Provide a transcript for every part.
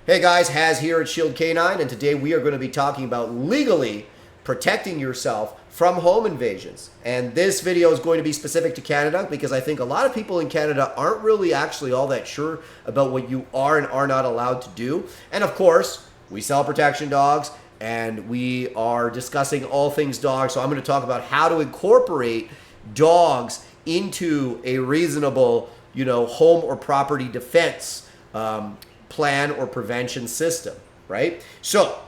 Hey guys, Haz here at Shield K9, and today we are going to be talking about legally protecting yourself from home invasions. And this video is going to be specific to Canada because I think a lot of people in Canada aren't really actually all that sure about what you are and are not allowed to do. And of course, we sell protection dogs and we are discussing all things dogs. So I'm going to talk about how to incorporate dogs into a reasonable, home or property defense plan or prevention system, right? So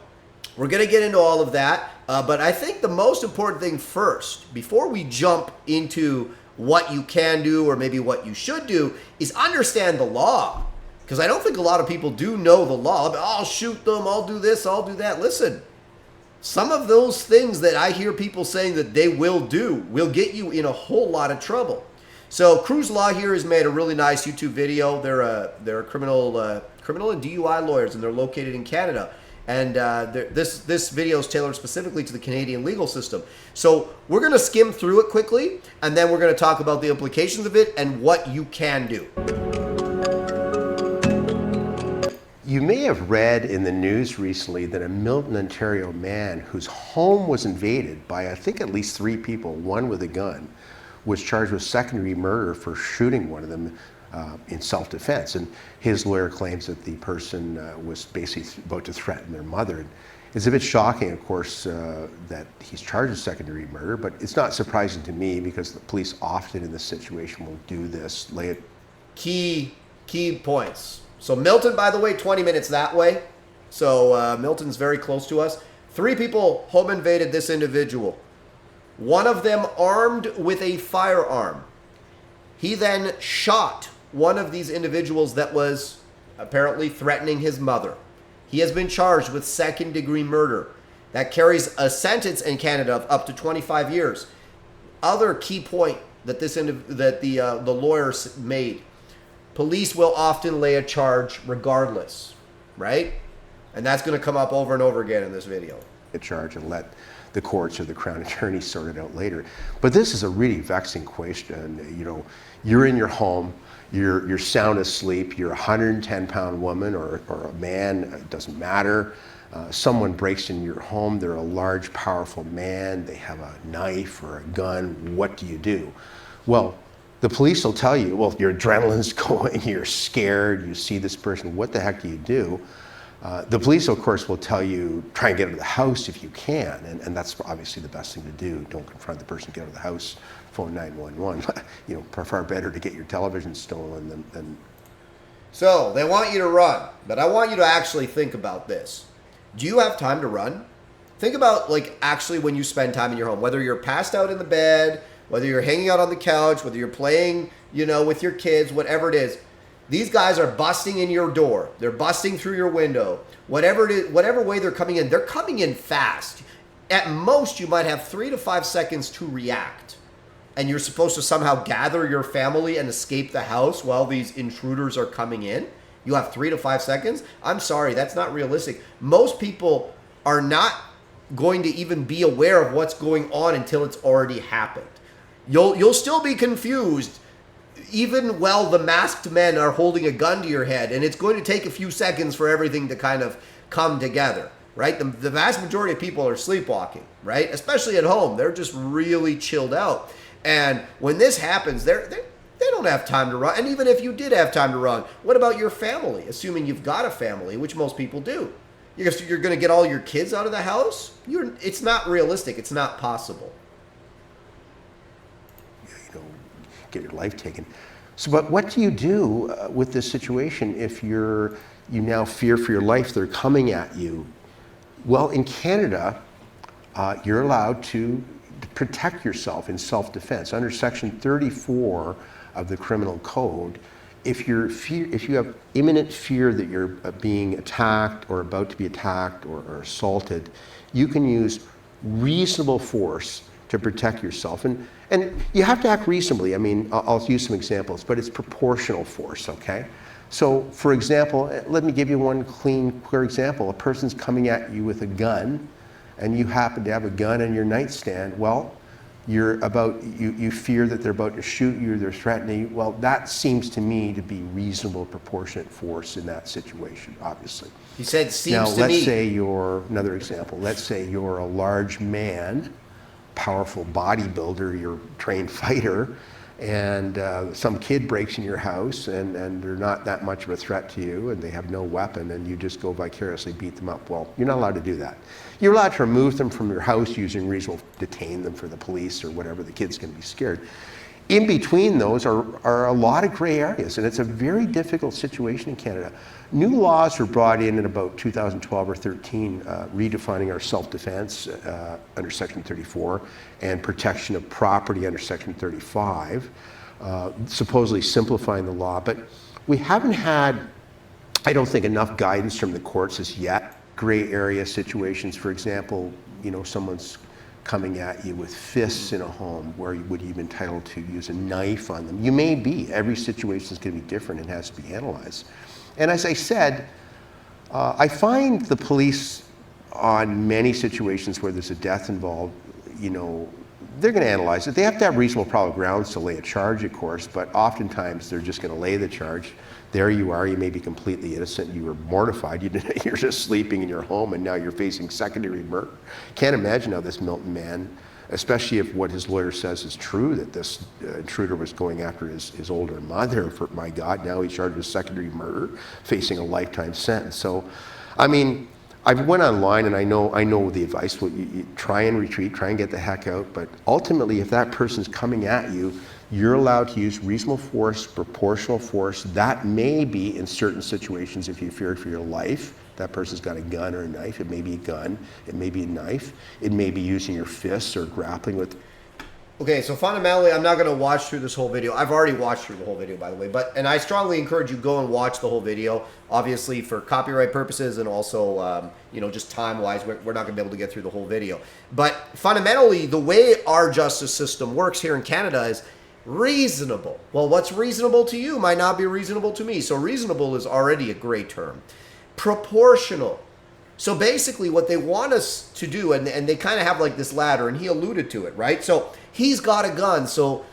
we're going to get into all of that, but I think the most important thing first, before we jump into what you can do or maybe what you should do, is understand the law. Because I don't think a lot of people do know the law. I'll shoot them, I'll do this, I'll do that. Listen, some of those things that I hear people saying that they will do will get you in a whole lot of trouble. So Cruise Law here has made a really nice YouTube video. They're criminal and DUI lawyers, and they're located in Canada. And this video is tailored specifically to the Canadian legal system. So we're going to skim through it quickly, and then we're going to talk about the implications of it and what you can do. You may have read in the news recently that a Milton, Ontario man whose home was invaded by, I think, at least 3 people, one with a gun, was charged with second-degree murder for shooting one of them in self-defense. And his lawyer claims that the person was basically about to threaten their mother. And it's a bit shocking, of course, that he's charged with second-degree murder, but it's not surprising to me because the police often in this situation will do this. Key points. So Milton, by the way, 20 minutes that way. So Milton's very close to us. 3 people home invaded this individual. One of them armed with a firearm. He then shot one of these individuals that was apparently threatening his mother. He has been charged with second-degree murder. That carries a sentence in Canada of up to 25 years. Other key point that the lawyer made: police will often lay a charge regardless, right? And that's going to come up over and over again in this video. A charge and let the courts or the Crown Attorney sort it out later. But this is a really vexing question. You're in your home, you're sound asleep, you're a 110-pound woman or a man, it doesn't matter. Someone breaks into your home, they're a large, powerful man, they have a knife or a gun. What do you do? Well, the police will tell you, well, your adrenaline's going, you're scared, you see this person, what the heck do you do? The police, of course, will tell you, try and get out of the house if you can, and that's obviously the best thing to do. Don't confront the person, get out of the house, phone 911. Far better to get your television stolen than... So, they want you to run, but I want you to actually think about this. Do you have time to run? Think about, actually when you spend time in your home, whether you're passed out in the bed, whether you're hanging out on the couch, whether you're playing, with your kids, whatever it is. These guys are busting in your door. They're busting through your window. Whatever it is, whatever way they're coming in fast. At most, you might have 3 to 5 seconds to react. And you're supposed to somehow gather your family and escape the house while these intruders are coming in. You have 3 to 5 seconds? I'm sorry, that's not realistic. Most people are not going to even be aware of what's going on until it's already happened. You'll still be confused even while the masked men are holding a gun to your head, and it's going to take a few seconds for everything to kind of come together, right? The vast majority of people are sleepwalking, right? Especially at home. They're just really chilled out. And when this happens, they don't have time to run. And even if you did have time to run, what about your family? Assuming you've got a family, which most people do. You're going to get all your kids out of the house? It's not realistic. It's not possible. Get your life taken. So, but what do you do with this situation if you now fear for your life? They're coming at you. Well, in Canada, you're allowed to protect yourself in self-defense under Section 34 of the Criminal Code. If you have imminent fear that you're being attacked or about to be attacked or assaulted, you can use reasonable force to protect yourself. And you have to act reasonably. I mean, I'll use some examples, but it's proportional force, okay? So, for example, let me give you one clear example. A person's coming at you with a gun, and you happen to have a gun on your nightstand. Well, you fear that they're about to shoot you, they're threatening you. Well, that seems to me to be reasonable, proportionate force in that situation, obviously. He said, seems now, to me. let's say you're, another example, let's say you're a large man, powerful bodybuilder, you're a trained fighter, and some kid breaks in your house and they're not that much of a threat to you and they have no weapon and you just go vicariously beat them up. Well, you're not allowed to do that. You're allowed to remove them from your house using reasonable, detain them for the police or whatever, the kid's going to be scared. In between those are a lot of gray areas, and it's a very difficult situation in Canada. New laws were brought in about 2012 or 13, redefining our self-defense under Section 34 and protection of property under Section 35, supposedly simplifying the law. But we haven't had, I don't think, enough guidance from the courts as yet. Gray area situations, for example, someone's coming at you with fists in a home where you would be entitled to use a knife on them. You may be. Every situation is going to be different and has to be analyzed. And as I said, I find the police on many situations where there's a death involved, they're going to analyze it. They have to have reasonable probable grounds to lay a charge, of course, but oftentimes they're just going to lay the charge. There you are, you may be completely innocent, you were mortified, you're just sleeping in your home and now you're facing secondary murder. Can't imagine how this Milton man, especially if what his lawyer says is true, that this intruder was going after his older mother, for my God, now he's charged with secondary murder, facing a lifetime sentence. So, I mean, I went online and I know the advice, you try and retreat, try and get the heck out, but ultimately if that person's coming at you, you're allowed to use reasonable force, proportional force. That may be in certain situations if you feared for your life. That person's got a gun or a knife. It may be a gun. It may be a knife. It may be using your fists or grappling with. Okay, so fundamentally, I'm not going to watch through this whole video. I've already watched through the whole video, by the way. And I strongly encourage you go and watch the whole video, obviously for copyright purposes and also, just time-wise, we're not going to be able to get through the whole video. But fundamentally, the way our justice system works here in Canada is reasonable. Well, what's reasonable to you might not be reasonable to me. So reasonable is already a great term. Proportional. So basically what they want us to do, and they kind of have like this ladder, and he alluded to it, right? So he's got a gun, so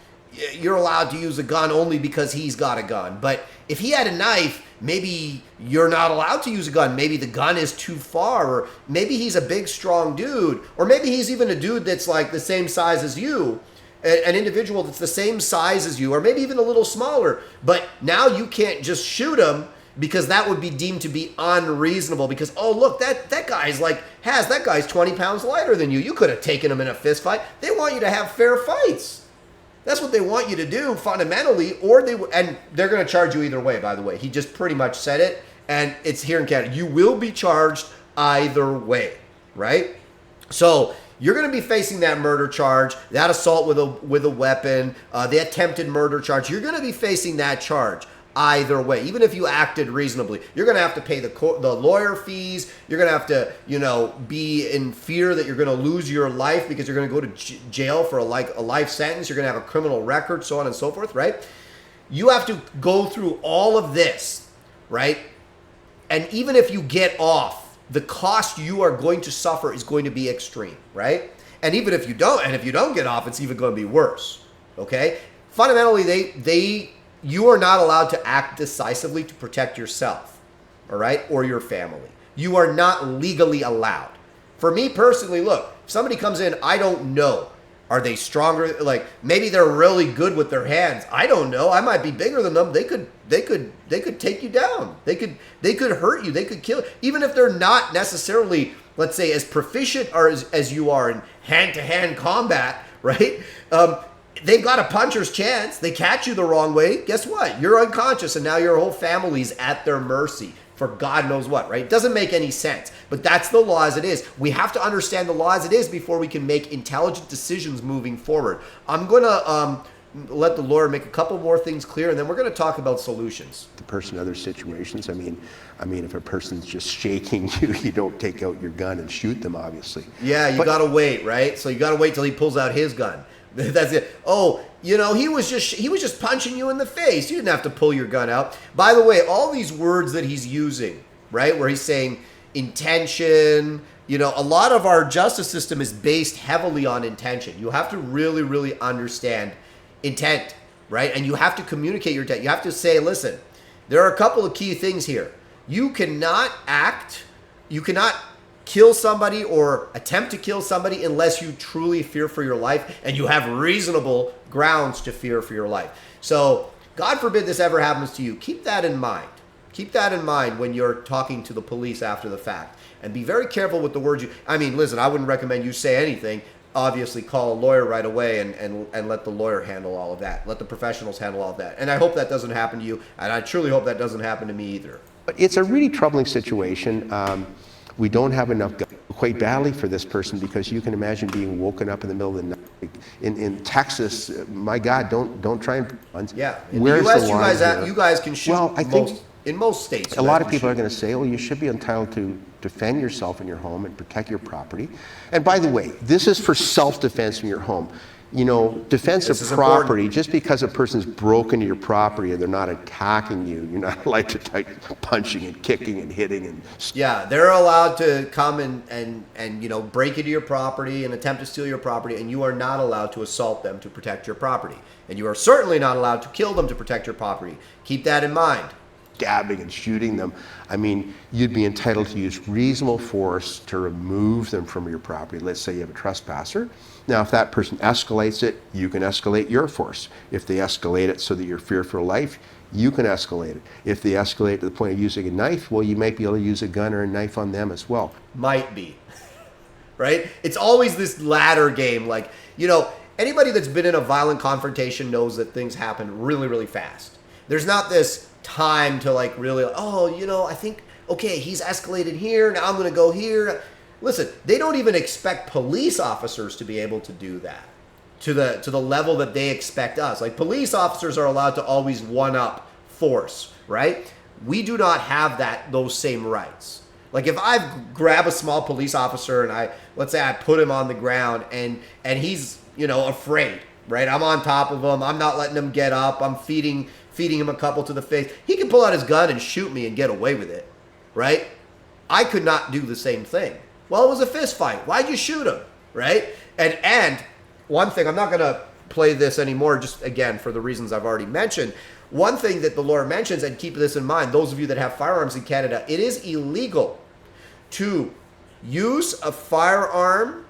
you're allowed to use a gun only because he's got a gun. But if he had a knife, maybe you're not allowed to use a gun. Maybe the gun is too far, or maybe he's a big, strong dude, or maybe he's even a dude that's like the same size as you. An individual that's the same size as you, or maybe even a little smaller, but now you can't just shoot him because that would be deemed to be unreasonable because, oh, look, that guy's 20 pounds lighter than you. You could have taken him in a fist fight. They want you to have fair fights. That's what they want you to do fundamentally, and they're going to charge you either way, by the way. He just pretty much said it, and it's here in Canada. You will be charged either way, right? So you're going to be facing that murder charge, that assault with a weapon, the attempted murder charge. You're going to be facing that charge either way. Even if you acted reasonably, you're going to have to pay the lawyer fees. You're going to have to, be in fear that you're going to lose your life because you're going to go to jail for a life sentence. You're going to have a criminal record, so on and so forth, right? You have to go through all of this, right? And even if you get off, the cost you are going to suffer is going to be extreme, right? And even if you don't get off, it's even going to be worse, okay? Fundamentally, you are not allowed to act decisively to protect yourself, all right, or your family. You are not legally allowed. For me personally, look, if somebody comes in, I don't know. Are they stronger? Like maybe they're really good with their hands. I don't know. I might be bigger than them. They could take you down. They could hurt you. They could kill you. Even if they're not necessarily, let's say, as proficient or as you are in hand-to-hand combat, right? They've got a puncher's chance. They catch you the wrong way. Guess what? You're unconscious, and now your whole family's at their mercy for God knows what, right? It doesn't make any sense, but that's the law as it is. We have to understand the law as it is before we can make intelligent decisions moving forward. I'm going to let the lawyer make a couple more things clear, and then we're going to talk about solutions. The person in other situations, I mean, if a person's just shaking you, you don't take out your gun and shoot them, obviously. Yeah, you got to wait, right? So you got to wait till he pulls out his gun. That's it. Oh, he was just punching you in the face. You didn't have to pull your gun out. By the way, all these words that he's using, right, where he's saying, intention. You know, a lot of our justice system is based heavily on intention. You have to really, really understand intent, right? And you have to communicate your intent. You have to say, listen, there are a couple of key things here. You cannot kill somebody or attempt to kill somebody unless you truly fear for your life and you have reasonable grounds to fear for your life. So God forbid this ever happens to you. Keep that in mind. Keep that in mind when you're talking to the police after the fact. And be very careful with the words you... I mean, listen, I wouldn't recommend you say anything. Obviously, call a lawyer right away and let the lawyer handle all of that. Let the professionals handle all of that. And I hope that doesn't happen to you. And I truly hope that doesn't happen to me either. It's a really troubling situation. We don't have enough guns quite badly for this person, because you can imagine being woken up in the middle of the night. In Texas, my God, don't try and put guns. Yeah. In Where's the US, the line you guys can shoot. Well, I think in most states. a lot of people are going to say, oh, you should be entitled to defend yourself in your home and protect your property. And by the way, this is for self-defense in your home. You know, defense of property, important. Just because a person's broken your property and they're not attacking you, you're not allowed to start punching and kicking and hitting. And yeah, they're allowed to come and you know, break into your property and attempt to steal your property, and you are not allowed to assault them to protect your property. And you are certainly not allowed to kill them to protect your property. Keep that in mind. Stabbing and shooting them. I mean, you'd be entitled to use reasonable force to remove them from your property. Let's say you have a trespasser. Now, if that person escalates it, you can escalate your force. If they escalate it so that you're feared for life, you can escalate it. If they escalate to the point of using a knife, well, you might be able to use a gun or a knife on them as well. Might be, right? It's always this ladder game. Like, you know, anybody that's been in a violent confrontation knows that things happen really, really fast. There's not this time to like really, oh, you know, I think, okay, he's escalated here, now I'm going to go here. Listen, they don't even expect police officers to be able to do that to the level that they expect us. Like, police officers are allowed to always one-up force, right? We do not have those same rights. Like, if I grab a small police officer and let's say I put him on the ground and he's, you know, afraid, right? I'm on top of him. I'm not letting him get up. I'm feeding him a couple to the face. He can pull out his gun and shoot me and get away with it, right? I could not do the same thing. Well, it was a fist fight. Why'd you shoot him, right? And one thing, I'm not going to play this anymore, just again, for the reasons I've already mentioned. One thing that the law mentions, and keep this in mind, those of you that have firearms in Canada, it is illegal to use a firearm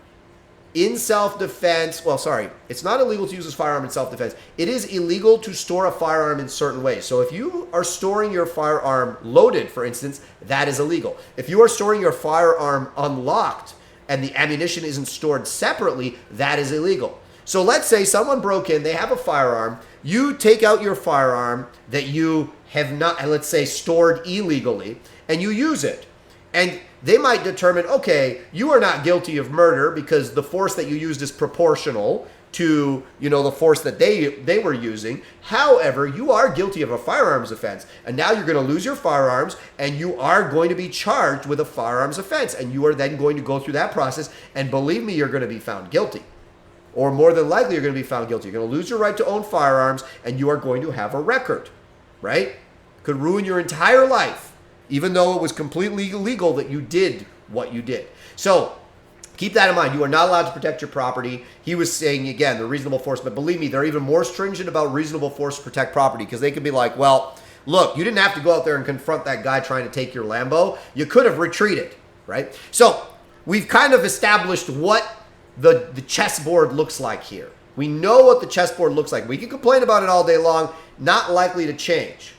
in self-defense. Well, sorry, it's not illegal to use a firearm in self-defense. It is illegal to store a firearm in certain ways. So if you are storing your firearm loaded, for instance, that is illegal. If you are storing your firearm unlocked and the ammunition isn't stored separately, that is illegal. So let's say someone broke in, they have a firearm, you take out your firearm that you have not, let's say, stored illegally, and you use it. And they might determine, okay, you are not guilty of murder because the force that you used is proportional to, you know, the force that they were using. However, you are guilty of a firearms offense. And now you're going to lose your firearms and you are going to be charged with a firearms offense. And you are then going to go through that process. And believe me, you're going to be found guilty. Or more than likely, you're going to be found guilty. You're going to lose your right to own firearms and you are going to have a record, right? Could ruin your entire life, even though it was completely illegal that you did what you did. So keep that in mind. You are not allowed to protect your property. He was saying, again, the reasonable force. But believe me, they're even more stringent about reasonable force to protect property, because they could be like, well, look, you didn't have to go out there and confront that guy trying to take your Lambo. You could have retreated, right? So we've kind of established what the chessboard looks like here. We know what the chessboard looks like. We can complain about it all day long, not likely to change.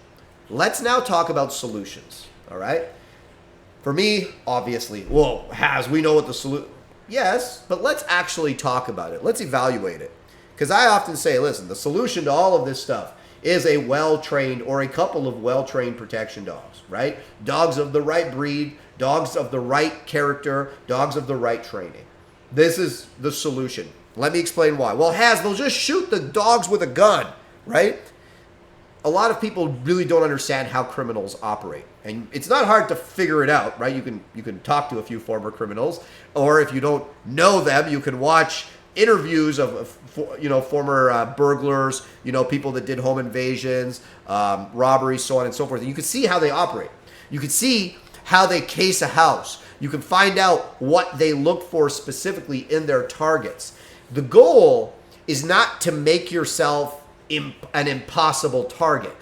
Let's now talk about solutions. All right. For me, obviously, well, we know what the solution. Yes, but let's actually talk about it. Let's evaluate it. Because I often say, listen, the solution to all of this stuff is a well-trained or a couple of well-trained protection dogs, right? Dogs of the right breed, dogs of the right character, dogs of the right training. This is the solution. Let me explain why. Well, they'll just shoot the dogs with a gun, right? A lot of people really don't understand how criminals operate. And it's not hard to figure it out, right? You can talk to a few former criminals, or if you don't know them, you can watch interviews of former burglars, people that did home invasions, robberies, so on and so forth. And you can see how they operate. You can see how they case a house. You can find out what they look for specifically in their targets. The goal is not to make yourself an impossible target,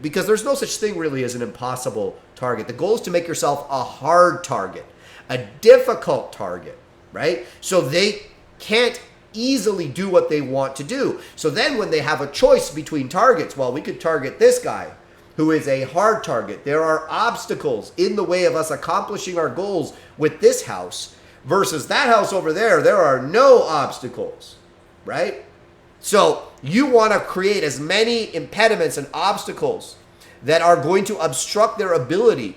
because there's no such thing really as an impossible target. The goal is to make yourself a hard target, a difficult target, right? So they can't easily do what they want to do. So then when they have a choice between targets, well, we could target this guy who is a hard target. There are obstacles in the way of us accomplishing our goals with this house versus that house over there. There are no obstacles, right? So you want to create as many impediments and obstacles that are going to obstruct their ability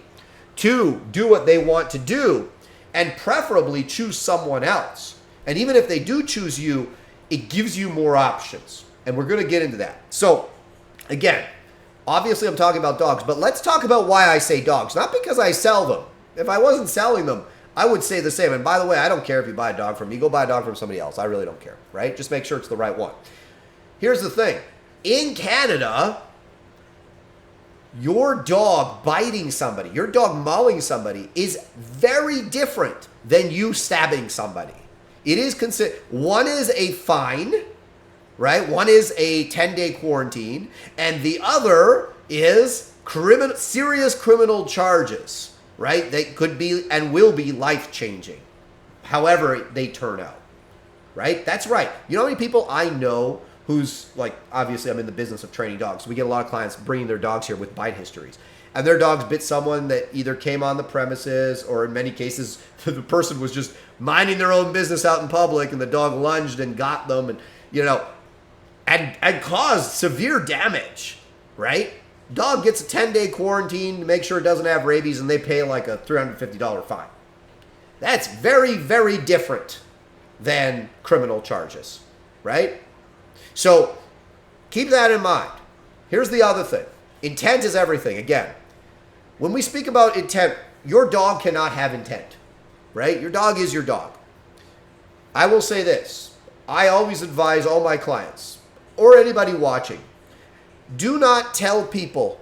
to do what they want to do, and preferably choose someone else. And even if they do choose you, it gives you more options. And we're going to get into that. So again, obviously I'm talking about dogs, but let's talk about why I say dogs. Not because I sell them. If I wasn't selling them, I would say the same. And by the way, I don't care if you buy a dog from me. Go buy a dog from somebody else. I really don't care, right? Just make sure it's the right one. Here's the thing. In Canada, your dog biting somebody, your dog mauling somebody is very different than you stabbing somebody. It is one is a fine, right? One is a 10-day quarantine, and the other is serious criminal charges, right? They could be and will be life-changing, however they turn out, right? That's right. You know how many people I know who's like, obviously I'm in the business of training dogs. So we get a lot of clients bringing their dogs here with bite histories. And their dogs bit someone that either came on the premises, or in many cases, the person was just minding their own business out in public and the dog lunged and got them and, and caused severe damage, right? Dog gets a 10-day quarantine to make sure it doesn't have rabies, and they pay like a $350 fine. That's very, very different than criminal charges, right? So keep that in mind. Here's the other thing. Intent is everything. Again, when we speak about intent, your dog cannot have intent, right? Your dog is your dog. I will say this. I always advise all my clients or anybody watching, do not tell people.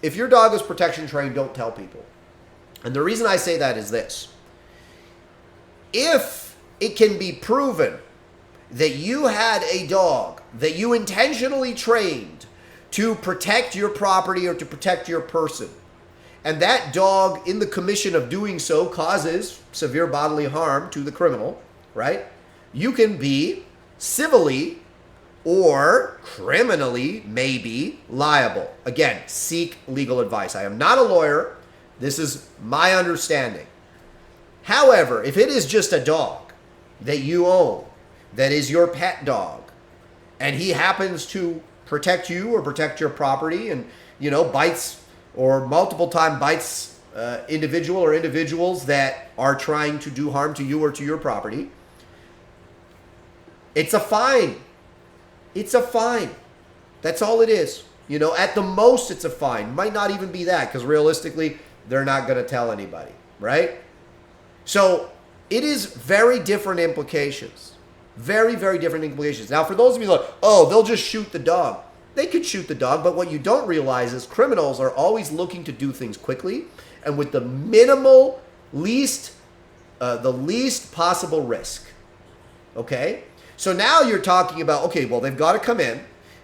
If your dog is protection trained, don't tell people. And the reason I say that is this. If it can be proven that you had a dog that you intentionally trained to protect your property or to protect your person, and that dog in the commission of doing so causes severe bodily harm to the criminal, right? You can be civilly or criminally maybe liable. Again, seek legal advice. I am not a lawyer. This is my understanding. However, if it is just a dog that you own, that is your pet dog, and he happens to protect you or protect your property and, bites or multiple time bites individual or individuals that are trying to do harm to you or to your property, it's a fine. It's a fine. That's all it is. At the most, it's a fine. Might not even be that, because realistically, they're not going to tell anybody, right? So it is very different implications. Very, very different implications. Now, for those of you like, oh, they'll just shoot the dog. They could shoot the dog, but what you don't realize is criminals are always looking to do things quickly and with the least possible risk. Okay? So now you're talking about, okay, well, they've got to come in.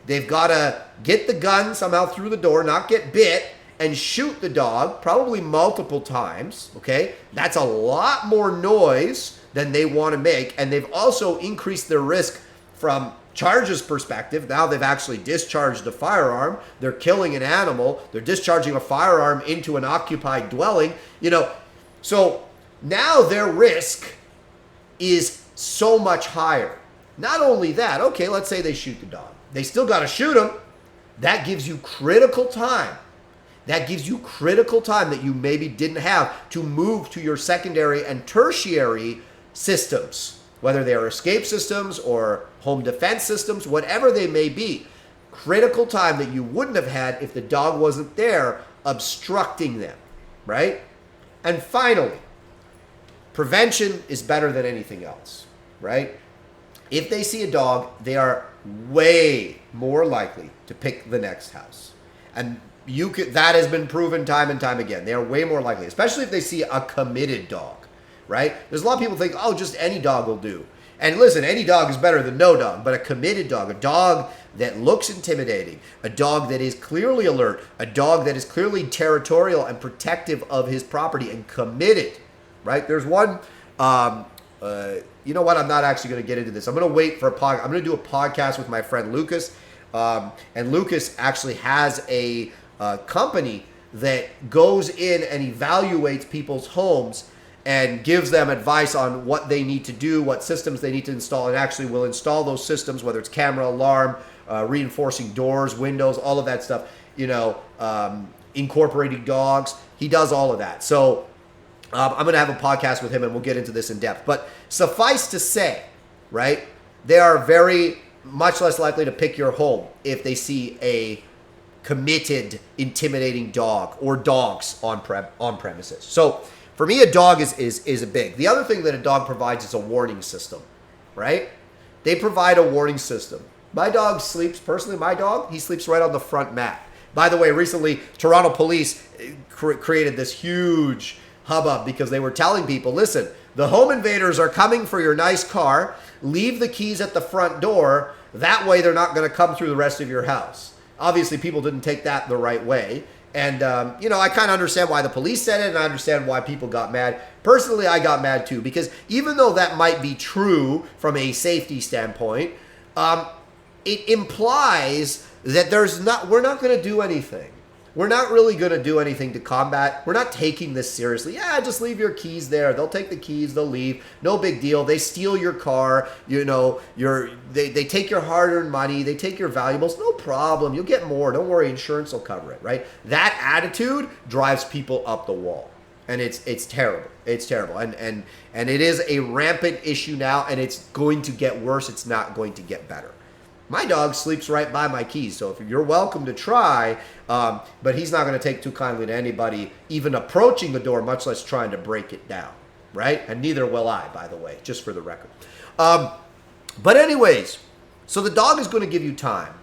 They've got to get the gun somehow through the door, not get bit, and shoot the dog, probably multiple times. Okay? That's a lot more noise than they want to make, and they've also increased their risk from charges perspective. Now they've actually discharged a firearm, they're killing an animal, they're discharging a firearm into an occupied dwelling, so now their risk is so much higher. Not only that, okay, let's say they shoot the dog. They still got to shoot him. That gives you critical time. That gives you critical time that you maybe didn't have to move to your secondary and tertiary systems, whether they are escape systems or home defense systems, whatever they may be. Critical time that you wouldn't have had if the dog wasn't there obstructing them, right? And finally, prevention is better than anything else, right? If they see a dog, they are way more likely to pick the next house. And that has been proven time and time again. They are way more likely, especially if they see a committed dog, right? There's a lot of people think, oh, just any dog will do. And listen, any dog is better than no dog, but a committed dog, a dog that looks intimidating, a dog that is clearly alert, a dog that is clearly territorial and protective of his property and committed, right? There's one, you know what? I'm not actually going to get into this. I'm going to wait for a podcast. I'm going to do a podcast with my friend Lucas. And Lucas actually has a company that goes in and evaluates people's homes and gives them advice on what they need to do, what systems they need to install, and actually will install those systems, whether it's camera, alarm, reinforcing doors, windows, all of that stuff, you know, incorporating dogs. He does all of that. So I'm going to have a podcast with him and we'll get into this in depth. But suffice to say, right, they are very much less likely to pick your home if they see a committed, intimidating dog or dogs on premises. So for me, a dog is a big. The other thing that a dog provides is a warning system, right? They provide a warning system. My dog sleeps, personally, my dog, he sleeps right on the front mat. By the way, recently, Toronto police created this huge hubbub because they were telling people, listen, the home invaders are coming for your nice car. Leave the keys at the front door. That way, they're not going to come through the rest of your house. Obviously, people didn't take that the right way. And, you know, I kind of understand why the police said it, and I understand why people got mad. Personally, I got mad too, because even though that might be true from a safety standpoint, it implies that we're not going to do anything. We're not really going to do anything to combat. We're not taking this seriously. Yeah, just leave your keys there. They'll take the keys. They'll leave. No big deal. They steal your car. You know, they take your hard-earned money. They take your valuables. No problem. You'll get more. Don't worry. Insurance will cover it, right? That attitude drives people up the wall. And it's terrible. It's terrible. And it is a rampant issue now, and it's going to get worse. It's not going to get better. My dog sleeps right by my keys, so if you're welcome to try, but he's not going to take too kindly to anybody even approaching the door, much less trying to break it down, right? And neither will I, by the way, just for the record. But anyways, so the dog is going to give you time.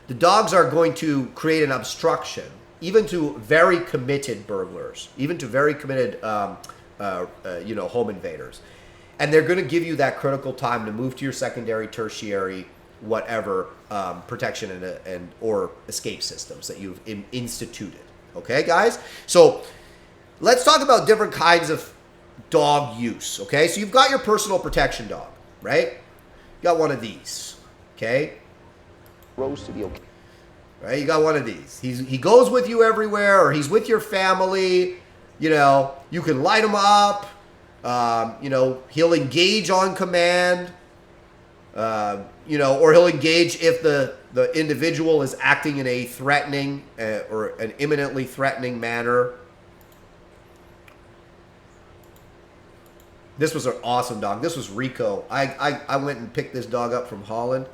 The dogs are going to create an obstruction, even to very committed burglars, even to very committed, home invaders. And they're going to give you that critical time to move to your secondary, tertiary, whatever protection and or escape systems that you've instituted. Okay, guys? So let's talk about different kinds of dog use. Okay, so you've got your personal protection dog, right? You got one of these. Okay, Rose to be okay. Right, you got one of these. He goes with you everywhere, or he's with your family. You know, you can light him up. You know, he'll engage on command. Or he'll engage if the individual is acting in a threatening or an imminently threatening manner. This was an awesome dog. This was Rico. I went and picked this dog up from Holland.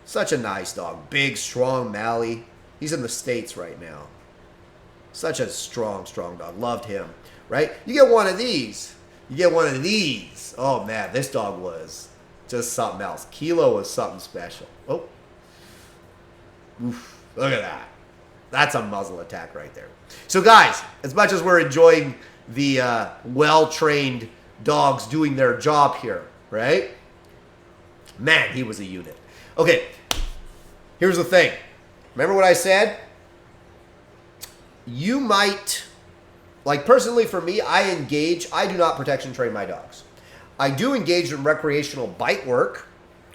Such a nice dog. Big, strong Mally. He's in the States right now. Such a strong dog. Loved him, right? You get one of these. You get one of these. Oh, man, this dog was just something else. Kilo was something special. Oh. Oof. Look at that. That's a muzzle attack right there. So, guys, as much as we're enjoying the well-trained dogs doing their job here, right? Man, he was a unit. Okay, here's the thing. Remember what I said? You might, like personally for me, I do not protection train my dogs. I do engage in recreational bite work,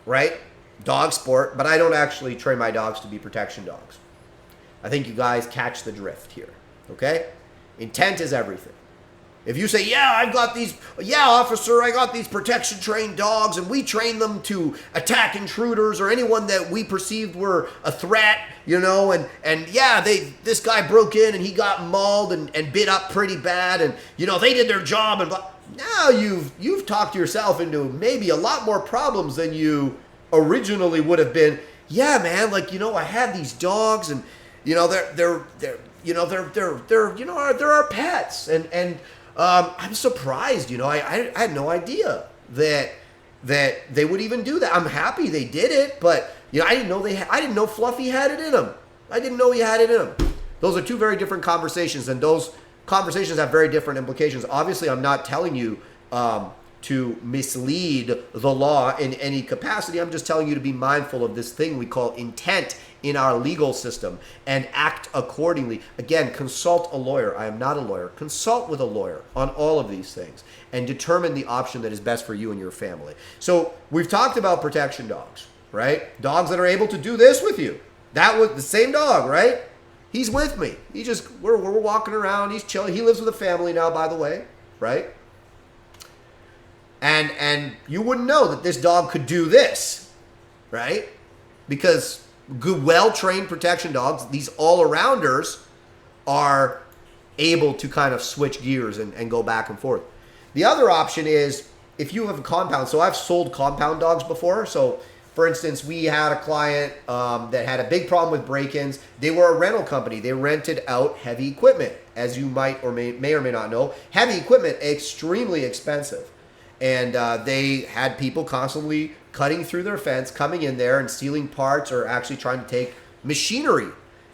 right? Dog sport, but I don't actually train my dogs to be protection dogs. I think you guys catch the drift here, okay? Intent is everything. If you say, officer, I got these protection trained dogs and we train them to attack intruders or anyone that we perceived were a threat, this guy broke in and he got mauled and bit up pretty bad and, they did their job and blah. Now you've talked yourself into maybe a lot more problems than you originally would have been. Yeah, man, I had these dogs and, they're our pets and I'm surprised, I had no idea that they would even do that. I'm happy they did it, but I didn't know Fluffy had it in him. I didn't know he had it in him. Those are two very different conversations, and those conversations have very different implications. Obviously, I'm not telling you to mislead the law in any capacity. I'm just telling you to be mindful of this thing we call intent in our legal system and act accordingly. Again, consult a lawyer. I am not a lawyer. Consult with a lawyer on all of these things and determine the option that is best for you and your family. So we've talked about protection dogs, right? Dogs that are able to do this with you. That was the same dog, right? He's with me. We're walking around. He's chilling. He lives with a family now, by the way, right? And you wouldn't know that this dog could do this, right? Because good, well-trained protection dogs, these all-arounders, are able to kind of switch gears and go back and forth. The other option is if you have a compound. So I've sold compound dogs before. So for instance, we had a client that had a big problem with break-ins. They were a rental company. They rented out heavy equipment. As you might or may or may not know, heavy equipment, extremely expensive. And they had people constantly cutting through their fence, coming in there and stealing parts or actually trying to take machinery.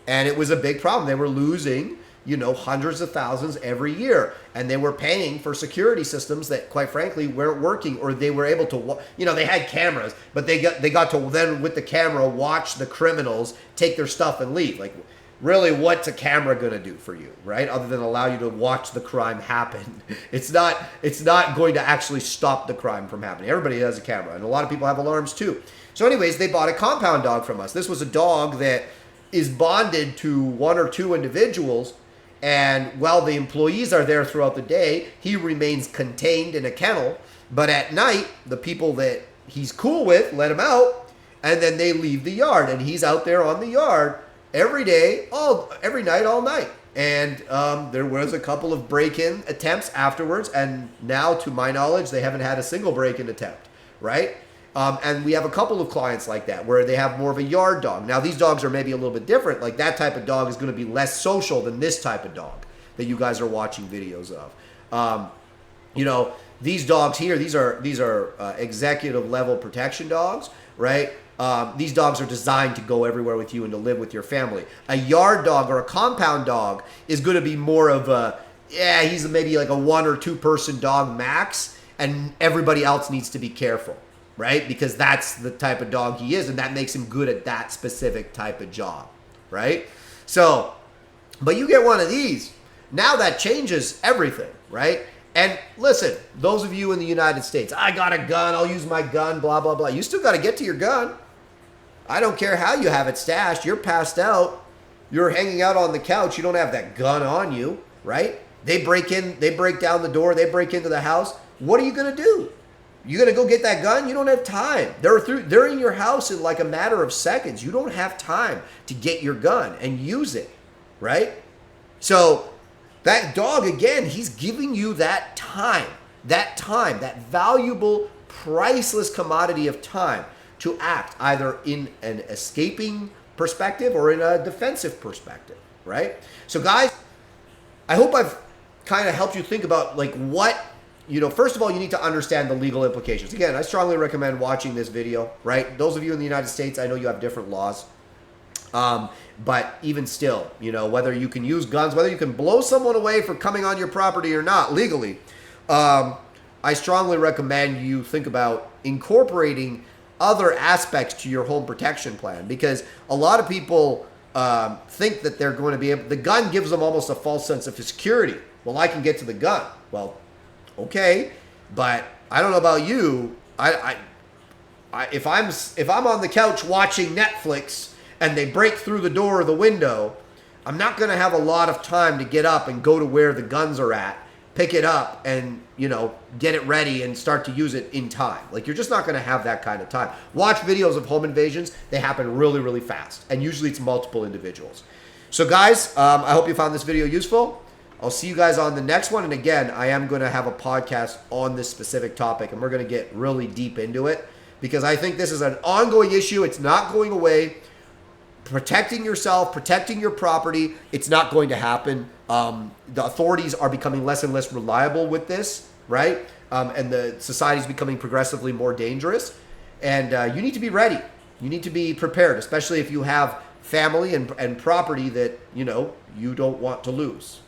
And it was a big problem. They were losing, hundreds of thousands every year. And they were paying for security systems that, quite frankly, weren't working, or they were able to, they had cameras, but they got to then, with the camera, watch the criminals take their stuff and leave. Like, really, what's a camera going to do for you, right? Other than allow you to watch the crime happen. It's not going to actually stop the crime from happening. Everybody has a camera, and a lot of people have alarms too. So anyways, they bought a compound dog from us. This was a dog that is bonded to one or two individuals, and while the employees are there throughout the day, he remains contained in a kennel. But at night, the people that he's cool with let him out, and then they leave the yard, and he's out there on the yard every day, every night, all night. And there was a couple of break-in attempts afterwards, and now, to my knowledge, they haven't had a single break-in attempt, right? And we have a couple of clients like that where they have more of a yard dog. Now, these dogs are maybe a little bit different. Like, that type of dog is going to be less social than this type of dog that you guys are watching videos of. These dogs here, these are executive level protection dogs, right? These dogs are designed to go everywhere with you and to live with your family. A yard dog or a compound dog is going to be more of he's maybe like a 1 or 2 person dog max, and everybody else needs to be careful, right? Because that's the type of dog he is, and that makes him good at that specific type of job, right? So, but you get one of these, now that changes everything, right? And listen, those of you in the United States, I got a gun, I'll use my gun, blah, blah, blah. You still got to get to your gun. I don't care how you have it stashed. You're passed out. You're hanging out on the couch. You don't have that gun on you, right? They break down the door. They break into the house. What are you going to do? You going to go get that gun? You don't have time. They're in your house in like a matter of seconds. You don't have time to get your gun and use it, right? So that dog, again, he's giving you that time, that valuable, priceless commodity of time to act either in an escaping perspective or in a defensive perspective, right? So guys, I hope I've kind of helped you think about like what, first of all, you need to understand the legal implications. Again, I strongly recommend watching this video, right? Those of you in the United States, I know you have different laws. But even still, whether you can use guns, whether you can blow someone away for coming on your property or not legally, I strongly recommend you think about incorporating other aspects to your home protection plan, because a lot of people think that they're going to be able, the gun gives them almost a false sense of security. Well, I can get to the gun. Well, okay, but I don't know about you. If I'm on the couch watching Netflix and they break through the door or the window, I'm not going to have a lot of time to get up and go to where the guns are at, pick it up and, get it ready and start to use it in time. Like, you're just not going to have that kind of time. Watch videos of home invasions. They happen really, really fast. And usually it's multiple individuals. So guys, I hope you found this video useful. I'll see you guys on the next one. And again, I am going to have a podcast on this specific topic, and we're going to get really deep into it because I think this is an ongoing issue. It's not going away. Protecting yourself, protecting your property, it's not going to happen. The authorities are becoming less and less reliable with this, right? And the society is becoming progressively more dangerous. And you need to be ready. You need to be prepared, especially if you have family and property that, you don't want to lose.